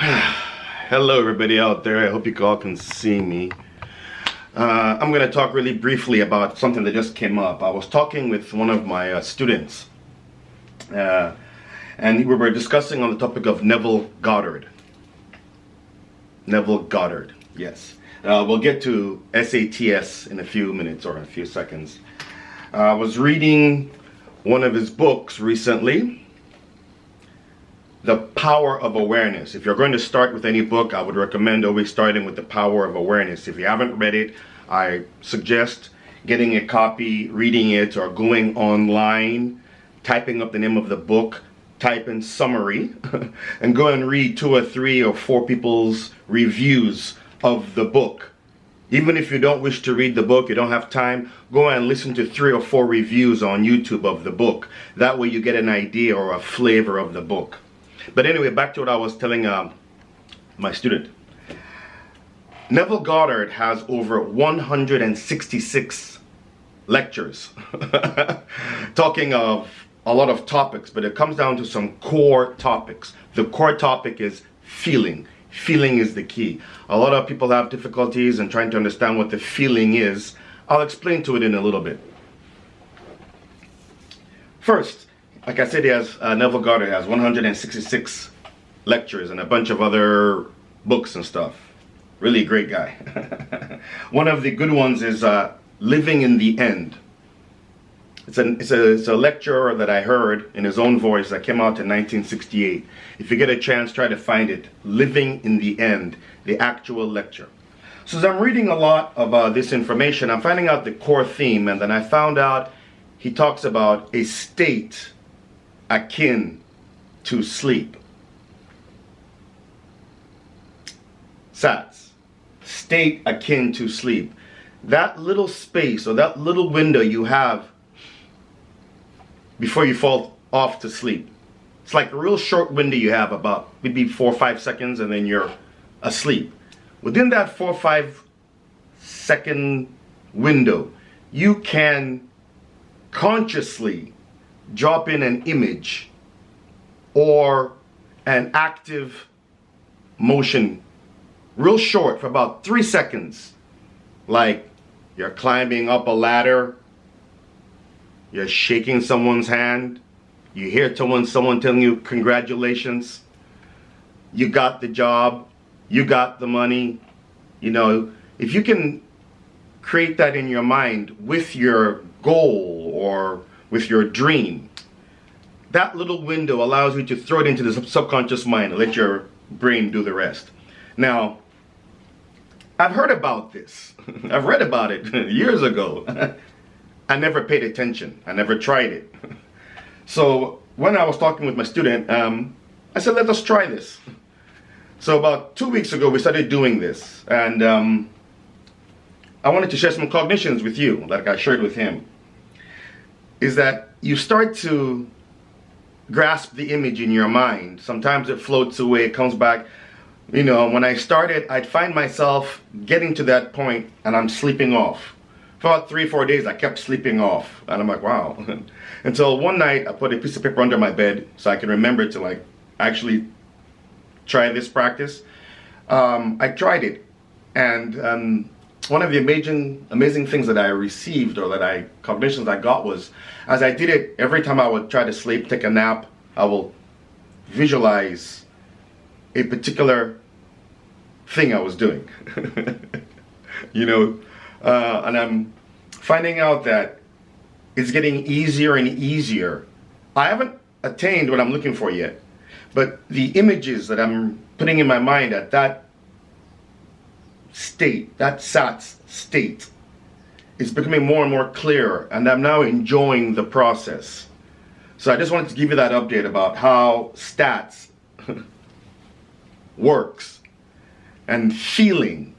Hello everybody out there, I hope you all can see me. I'm going to talk really briefly about something that just came up. I was talking with one of my students and we were discussing on the topic of Neville Goddard. Neville Goddard, yes. We'll get to SATS in a few minutes or a few seconds. I was reading one of his books recently, The Power of Awareness. If you're going to start with any book, I would recommend always starting with The Power of Awareness. If you haven't read it, I suggest getting a copy, reading it, or going online, typing up the name of the book, type in summary, and go and read 2 or 3 or 4 people's reviews of the book. Even if you don't wish to read the book, you don't have time, go and listen to 3 or 4 reviews on YouTube of the book. That way you get an idea or a flavor of the book. But anyway, back to what I was telling my student. Neville Goddard has over 166 lectures talking of a lot of topics, but it comes down to some core topics. The core topic is feeling. Feeling is the key. A lot of people have difficulties in trying to understand what the feeling is. I'll explain to it in a little bit. First, like I said, Neville Goddard has 166 lectures and a bunch of other books and stuff. Really great guy. One of the good ones is Living in the End. It's a lecture that I heard in his own voice that came out in 1968. If you get a chance, try to find it. Living in the End, the actual lecture. So as I'm reading a lot of this information, I'm finding out the core theme, and then I found out he talks about a state akin to sleep. SATS, state akin to sleep. That little space or that little window you have before you fall off to sleep. It's like a real short window you have, about maybe 4 or 5 seconds, and then you're asleep. Within that 4 or 5 second window, you can consciously drop in an image or an active motion, real short, for about 3 seconds. Like you're climbing up a ladder, you're shaking someone's hand, you hear someone telling you congratulations, you got the job, you got the money. You know, if you can create that in your mind with your goal or with your dream, that little window allows you to throw it into the subconscious mind and let your brain do the rest. Now, I've heard about this. I've read about it years ago. I never paid attention. I never tried it. So when I was talking with my student, I said, let us try this. So about 2 weeks ago, we started doing this. And I wanted to share some cognitions with you, like I shared with him. Is that you start to grasp the image in your mind. Sometimes it floats away, it comes back. You know, when I started, I'd find myself getting to that point and I'm sleeping off. For about 3 or 4 days, I kept sleeping off. And I'm like, wow. Until one night, I put a piece of paper under my bed so I can remember to like actually try this practice. I tried it. And one of the amazing things that I received, or cognitions I got, was as I did it, every time I would try to sleep, take a nap, I will visualize a particular thing I was doing. You know, and I'm finding out that it's getting easier and easier. I haven't attained what I'm looking for yet, but the images that I'm putting in my mind at that state, that SATS state, is becoming more and more clear, and I'm now enjoying the process. So I just wanted to give you that update about how SATS works and feeling.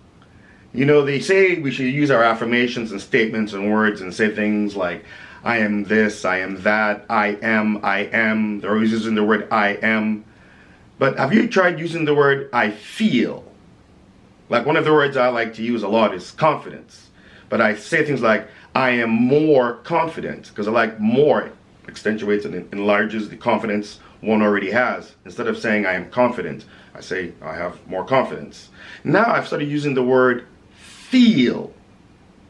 You know, they say we should use our affirmations and statements and words and say things like, I am this, I am that, I am. They're always using the word I am. But have you tried using the word I feel? Like one of the words I like to use a lot is confidence. But I say things like, I am more confident, because I like more accentuates and enlarges the confidence one already has. Instead of saying I am confident, I say I have more confidence. Now I've started using the word feel.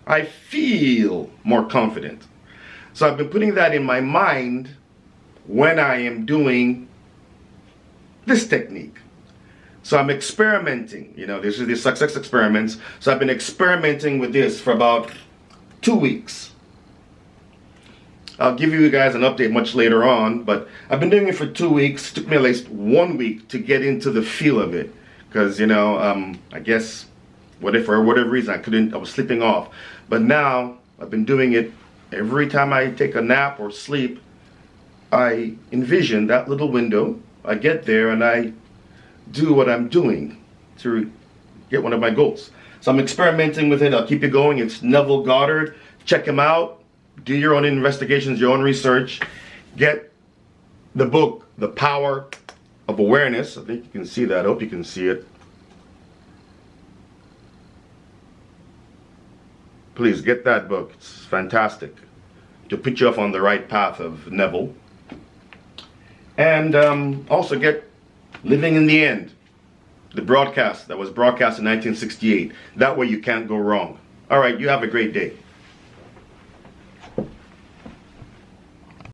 I feel more confident. So I've been putting that in my mind when I am doing this technique. So I'm experimenting. You know, this is the success experiments. So I've been experimenting with this for about 2 weeks. I'll give you guys an update much later on, but I've been doing it for 2 weeks. It took me at least 1 week to get into the feel of it, because you know, I guess for whatever reason I was sleeping off. But now I've been doing it every time I take a nap or sleep. I envision that little window. I get there and I do what I'm doing to get one of my goals. So I'm experimenting with it. I'll keep it going. It's Neville Goddard. Check him out. Do your own investigations, your own research. Get the book, The Power of Awareness. I think you can see that. I hope you can see it. Please get that book. It's fantastic to put you off on the right path of Neville. And also get Living in the End, the broadcast that was broadcast in 1968. That way you can't go wrong. All right, you have a great day.